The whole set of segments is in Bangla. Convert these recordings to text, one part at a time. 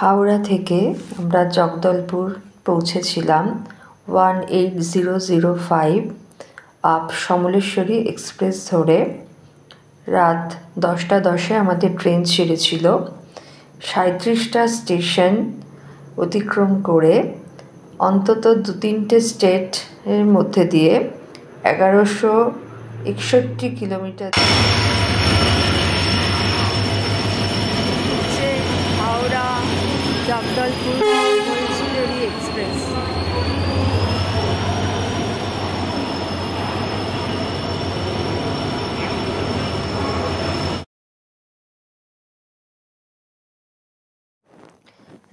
হাওড়া থেকে আমরা জগদলপুর পৌঁছেছিলাম 18005 আপ সমলেশ্বরী এক্সপ্রেস ধরে। রাত 10টা 10-এ আমাদের ট্রেন ছেড়েছিল। 37টা স্টেশন অতিক্রম করে অন্তত 2-3টে স্টেটের মধ্যে দিয়ে 1161 কিলোমিটার হাওড়া জগদলপুর সমলেশ্বরী এক্সপ্রেস।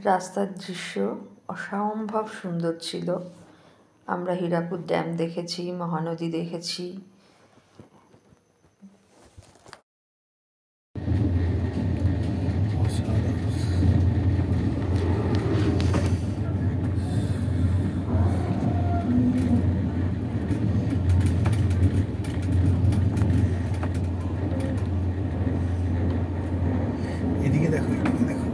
রাস্তার দৃশ্য অসম্ভব সুন্দর ছিল। আমরা হীরাকুদ ড্যাম দেখেছি, মহানদী দেখেছি। এদিকে দেখো, এদিকে দেখো,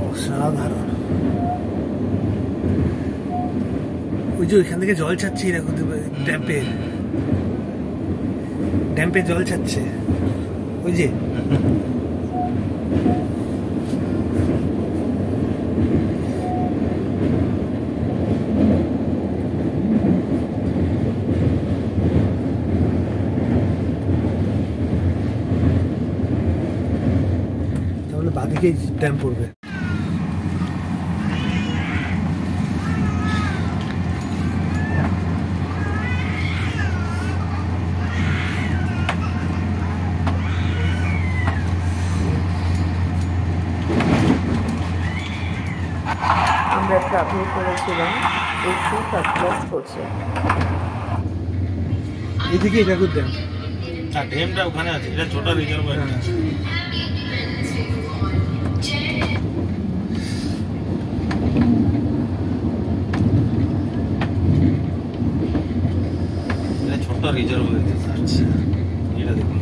অসাধারণ। ওই যে ওইখান থেকে জল ছাড়ছে, এরকম ড্যাম্পে জল ছাড়ছে, ওই যে বাদিকে ড্যাম পড়বে। আমরা ট্রাভেল করেছিলাম এসি ফার্স্ট ক্লাস কোচে। এদিকে হীরাকুদ ড্যাম, ড্যামটা ওখানে আছে, এটা ছোট রিজার্ভার। ছোট রিজার্ভ হয়েছে। আচ্ছা, এটা দেখুন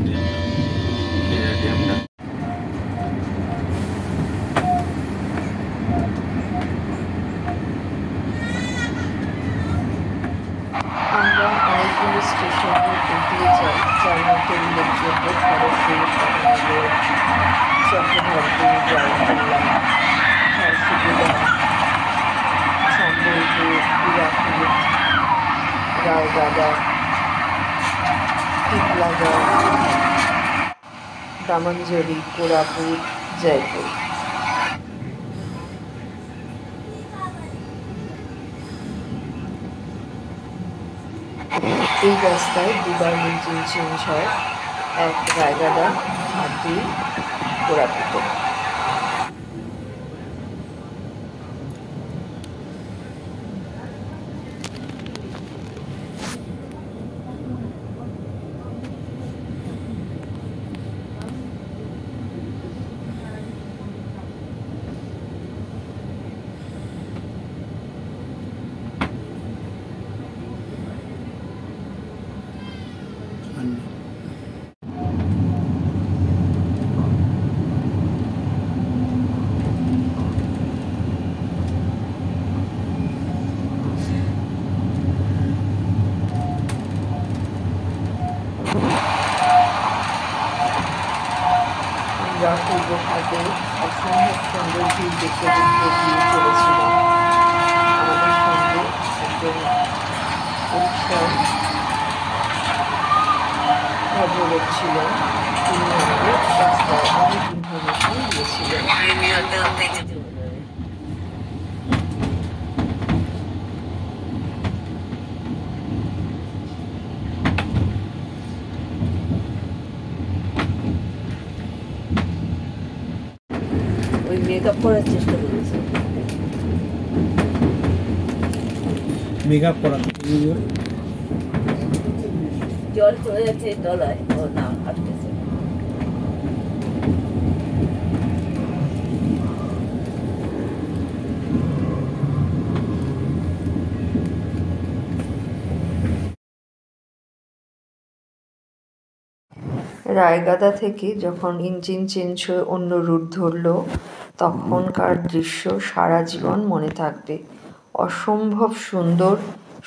ড্যামটা। আমরা অনেকগুলো স্টেশনে এগিয়ে যাই, যার মধ্যে উল্লেখযোগ্য খড়গপুর, চক্রধরপুর, জয়পুরলা, ঝারসুগুড়া, সম্বলপুর, হীরাকুদ, রায়গড়া, টিটলাগড়, দামনঝড়ি, কোরাপুট, জয়পুর। এই রাস্তায় দুবার ইঞ্জিন চেঞ্জ হয়, এক রায়গড়া আর 2 কোরাপুটে। আমরা পূর্বঘাটে অসম্ভব সুন্দর ভিউ দেখতে দেখতে গিয়ে চলেছিলাম। আমাদের সঙ্গে একজন একজন ভদ্রলোক ছিলেন, তিনি আমাদের রাস্তায় অনেক ইনফরমেশন দিয়েছিলেন। ওই মেকআপ করার চেষ্টা করেছে, মেকআপ করা জল চলে যাচ্ছে তলায়, ও না আটকেছে। রায়গাদা থেকে যখন ইঞ্জিন চেঞ্জ হয়ে অন্য রুট ধরলো, তখনকার দৃশ্য সারা জীবন মনে থাকবে। অসম্ভব সুন্দর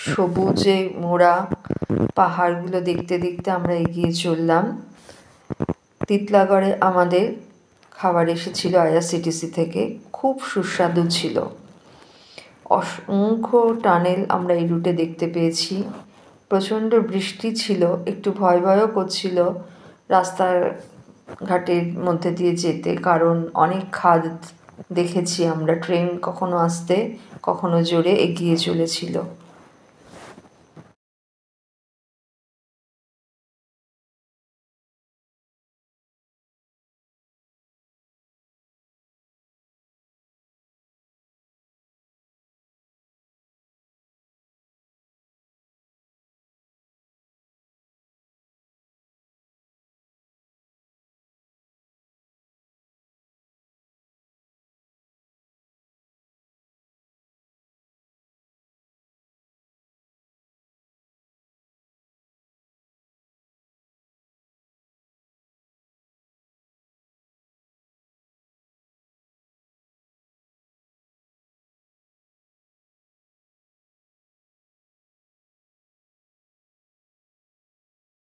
সবুজে মোড়া পাহাড়গুলো দেখতে দেখতে আমরা এগিয়ে চললাম। তিতলাগড়ে আমাদের খাবার এসেছিল আইআরসিটিসি থেকে, খুব সুস্বাদু ছিল। অসংখ্য টানেল আমরা এই রুটে দেখতে পেয়েছি। প্রচণ্ড বৃষ্টি ছিল, একটু ভয় ভয়ও করছিল রাস্তার ঘাটের মধ্যে দিয়ে যেতে, কারণ অনেক খাদ দেখেছি আমরা। ট্রেন কখনো আস্তে কখনো জোরে এগিয়ে চলেছিল।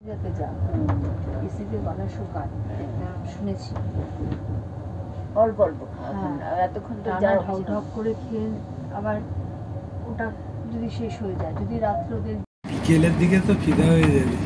যাতে যা এসিতে গলা শুকায় শুনেছি, অল্প অল্প এতক্ষণ তো যা ঢক ঢক করে খেয়ে আবার ওটা যদি শেষ হয়ে যায়, যদি রাত্রে ওদের বিকেলের দিকে তো ফিদা হয়ে যাবে।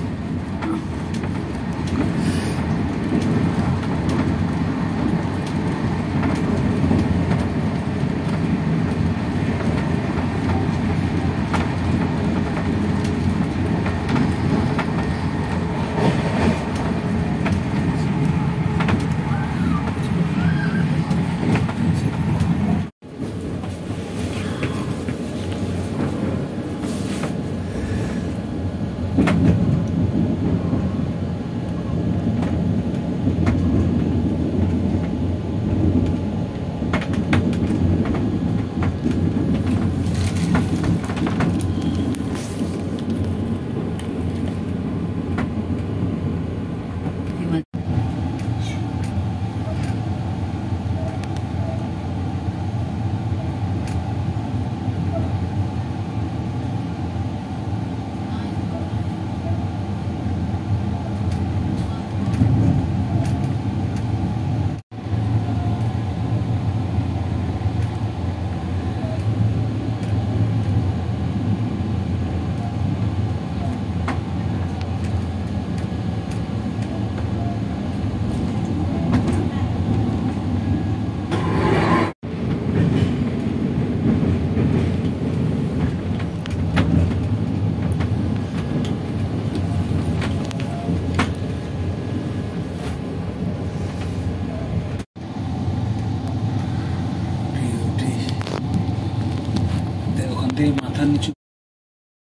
মাথা নিচু।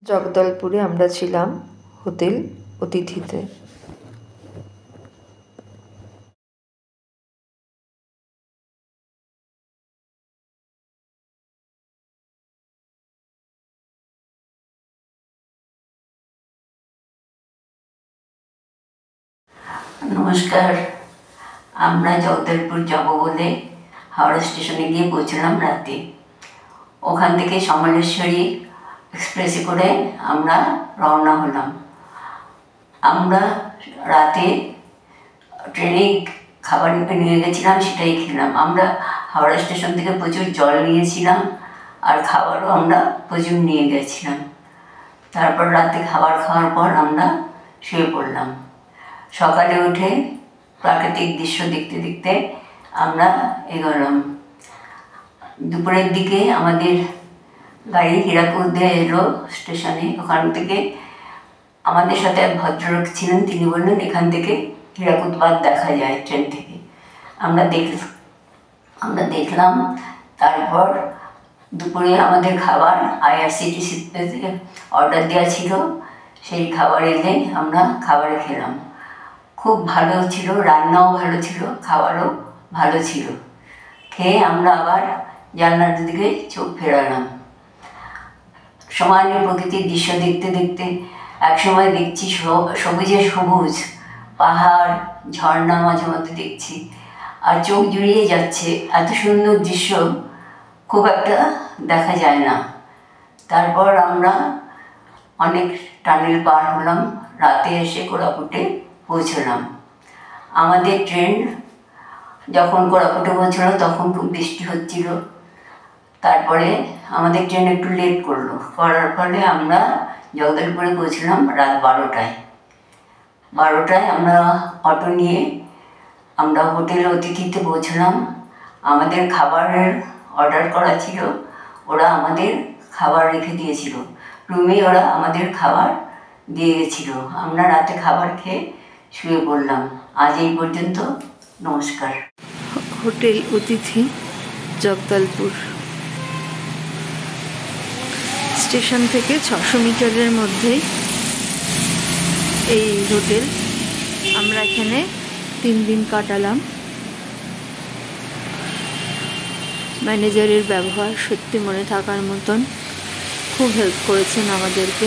জগদলপুরে আমরা ছিলাম হোটেল অতিথিতে। নমস্কার, আমরা জগদলপুর যাব বলে হাওড়া স্টেশনে গিয়ে পৌঁছলাম রাতে। ওখান থেকে সমলেশ্বরী এক্সপ্রেসে করে আমরা রওনা হলাম। আমরা রাতে ট্রেনে খাবার নিয়ে গেছিলাম, সেটাই খেলাম। আমরা হাওড়া স্টেশন থেকে প্রচুর জল নিয়েছিলাম আর খাবারও আমরা প্রচুর নিয়ে গেছিলাম। তারপর রাতে খাবার খাওয়ার পর আমরা শুয়ে পড়লাম। সকালে উঠে প্রাকৃতিক দৃশ্য দেখতে দেখতে আমরা এগোলাম। দুপুরের দিকে আমাদের গাড়ি হীরাকুদ দিয়ে এলো স্টেশনে। ওখান থেকে আমাদের সাথে এক ভদ্রলোক ছিলেন, তিনি বললেন এখান থেকে হীরাকুদ বাঁধ দেখা যায় ট্রেন থেকে। আমরা দেখলাম। তারপর দুপুরে আমাদের খাবার IRCTC-তে অর্ডার দেওয়া ছিল, সেই খাবার এলে আমরা খাবারে খেলাম। খুব ভালো ছিল, রান্নাও ভালো ছিল, খাবারও ভালো ছিল। খেয়ে আমরা আবার জানলার দিকে চোখ ফেরালাম। সমানে প্রকৃতির দৃশ্য দেখতে দেখতে একসময় দেখছি সবুজে সবুজ পাহাড়, ঝর্ণা মাঝে মধ্যে দেখছি, আর চোখ জুড়িয়ে যাচ্ছে। এত সুন্দর দৃশ্য খুব একটা দেখা যায় না। তারপর আমরা অনেক টানেল পার হলাম, রাতে এসে কোরাপুটে পৌঁছলাম। আমাদের ট্রেন যখন কোরাপুটে পৌঁছলো তখন খুব বৃষ্টি হচ্ছিল। তারপরে আমাদের ট্রেন একটু লেট করার ফলে আমরা জগদলপুরে পৌঁছলাম রাত 12টায়। আমরা অটো নিয়ে আমরা হোটেল অতিথিতে পৌঁছলাম। আমাদের খাবারের অর্ডার করা ছিল, ওরা আমাদের খাবার রেখে দিয়েছিল রুমে, ওরা আমাদের খাবার দিয়ে গেছিল। আমরা রাতে খাবার খেয়ে শুয়ে পড়লাম। আজ এই পর্যন্ত, নমস্কার। হোটেল অতিথি, জগদলপুর স্টেশন থেকে 600 মিটারের মধ্যেই এই হোটেল। আমরা এখানে 3 দিন কাটালাম। ম্যানেজারের ব্যবহার সত্যি মনে থাকার মতন, খুব হেল্প করেছেন আমাদেরকে।